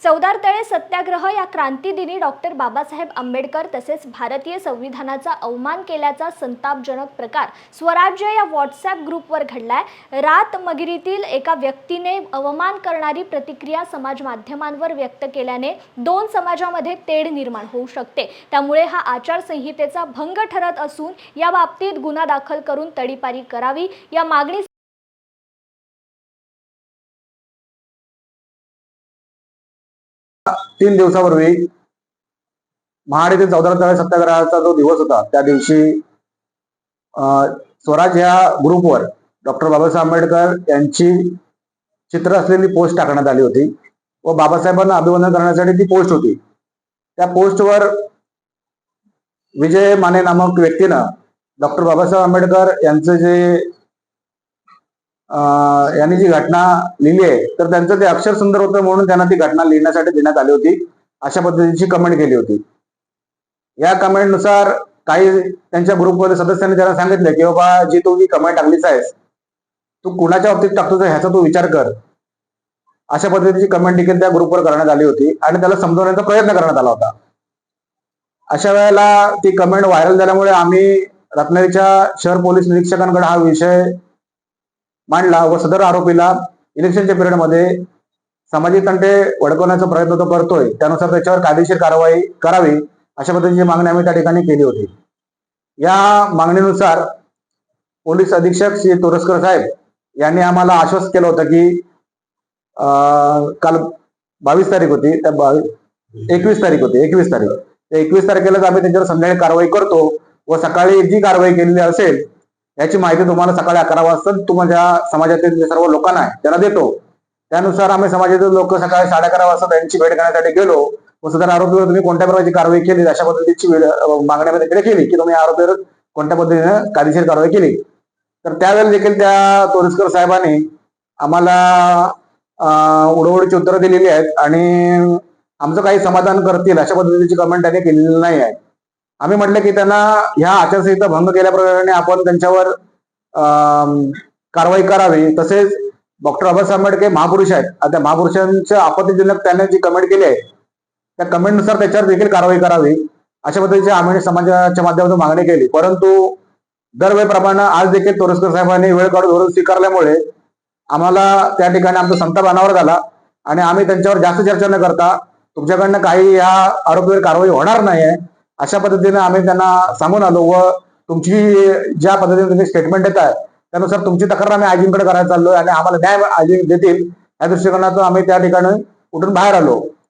चौदार तळे सत्याग्रह या क्रांतीदिनी डॉक्टर बाबासाहेब आंबेडकर तसेच भारतीय संविधानाचा अवमान केल्याचा संतापजनक प्रकार स्वराज्य या व्हॉट्सॲप ग्रुपवर घडलाय। रातमगिरीतील एका व्यक्तीने अवमान करणारी प्रतिक्रिया समाज माध्यमांवर व्यक्त केल्याने दोन समाजामध्ये तेढ निर्माण होऊ शकते। त्यामुळे हा आचारसंहितेचा भंग ठरत असून या बाबतीत गुन्हा दाखल करून तडीपारी करावी या मागणी 3 दिवसापूर्वी महाड येथील चौदार तळे सत्याग्रहाचा जो दिवस होता त्या दिवशी स्वराज या ग्रुपवर डॉक्टर बाबासाहेब आंबेडकर यांची चित्र असलेली पोस्ट टाकण्यात आली होती व बाबासाहेबांना अभिवादन करण्यासाठी ती पोस्ट होती। त्या पोस्टवर विजय माने नामक व्यक्तीनं डॉक्टर बाबासाहेब आंबेडकर यांचं यांनी जी घटना लिहिली आहे तर त्यांचं ते अक्षर सुंदर होतं म्हणून त्यांना ती घटना लिहिण्यासाठी देण्यात आली होती, अशा पद्धतीची कमेंट केली होती। या कमेंटनुसार काही त्यांच्या ग्रुपमध्ये सदस्यांनी त्यांना सांगितले की बाबा जी तू कमेंट टाकलीच आहेस तू कुणाच्या बाबतीत टाकतो ह्याचा तू विचार कर, अशा पद्धतीची कमेंट देखील त्या ग्रुपवर करण्यात आली होती आणि त्याला समजवण्याचा प्रयत्न करण्यात आला होता। अशा वेळेला ती कमेंट व्हायरल झाल्यामुळे आम्ही रत्नागिरीच्या शहर पोलीस निरीक्षकांकडे हा विषय मांडला व सदर आरोपीला इलेक्शनच्या पिरियडमध्ये सामाजिक तंटे वडकवण्याचा प्रयत्न तो करतोय त्यानुसार त्याच्यावर कायदेशीर कारवाई करावी अशा पद्धतीची मागणी आम्ही त्या ठिकाणी केली होती। या मागणीनुसार पोलीस अधीक्षक श्री तोरसकर साहेब यांनी आम्हाला आश्वस्त केलं होतं की काल 22 तारीख होती, त्या 21 तारीख होती, 21 तारखेलाच आम्ही त्यांच्यावर संध्याकाळी कारवाई करतो व सकाळी जी कारवाई केलेली असेल याची माहिती तुम्हाला सकाळी 11 वाजता तुमच्या समाजातील जे सर्व लोकांना आहे त्यांना देतो। त्यानुसार आम्ही समाजातील लोक सकाळी 11:30 वाजता त्यांची भेट घेण्यासाठी गेलो व सदर आरोपीवर तुम्ही कोणत्या प्रकारची कारवाई केली अशा पद्धतीची मागणी आम्ही तिकडे केली की तुम्ही आरोपीवर कोणत्या पद्धतीने कायदेशीर कारवाई केली। तर त्यावेळेला देखील त्या तोरसकर साहेबांनी आम्हाला उडवडीची उत्तरं दिलेली आहेत आणि आमचं काही समाधान करतील अशा पद्धतीची कमेंट त्यांनी केलेली नाही आहे। आम्ही म्हटलं की त्यांना ह्या आचारसंहिता भंग केल्याप्रमाणे आपण त्यांच्यावर कारवाई करावी, तसेच डॉक्टर बाबासाहेब आंबेडकर महापुरुष आहेत, त्या महापुरुषांच्या आपत्तीजनक त्यांनी जी कमेंट केली आहे त्या कमेंटनुसार त्याच्यावर देखील कारवाई करावी अशा पद्धतीची आम्ही समाजाच्या माध्यमातून मागणी केली। परंतु दरवेळेप्रमाणे आज देखील तोरसकर साहेबांनी वेळ काढून धोरण स्वीकारल्यामुळे आम्हाला त्या ठिकाणी आमचा संताप अनावर झाला आणि आम्ही त्यांच्यावर जास्त चर्चा न करता तुमच्याकडनं काही या आरोपीवर कारवाई होणार नाही आहे अशा पद्धतीने आम्ही त्यांना सांगून आलो व तुमची ज्या पद्धतीने तुम्ही स्टेटमेंट देत आहे त्यानुसार तुमची तक्रार आम्ही आयजींकडे करायला चाललोय आणि आम्हाला न्याय आयजी देतील या दृष्टिकोनातून आम्ही त्या ठिकाणी उठून बाहेर आलो।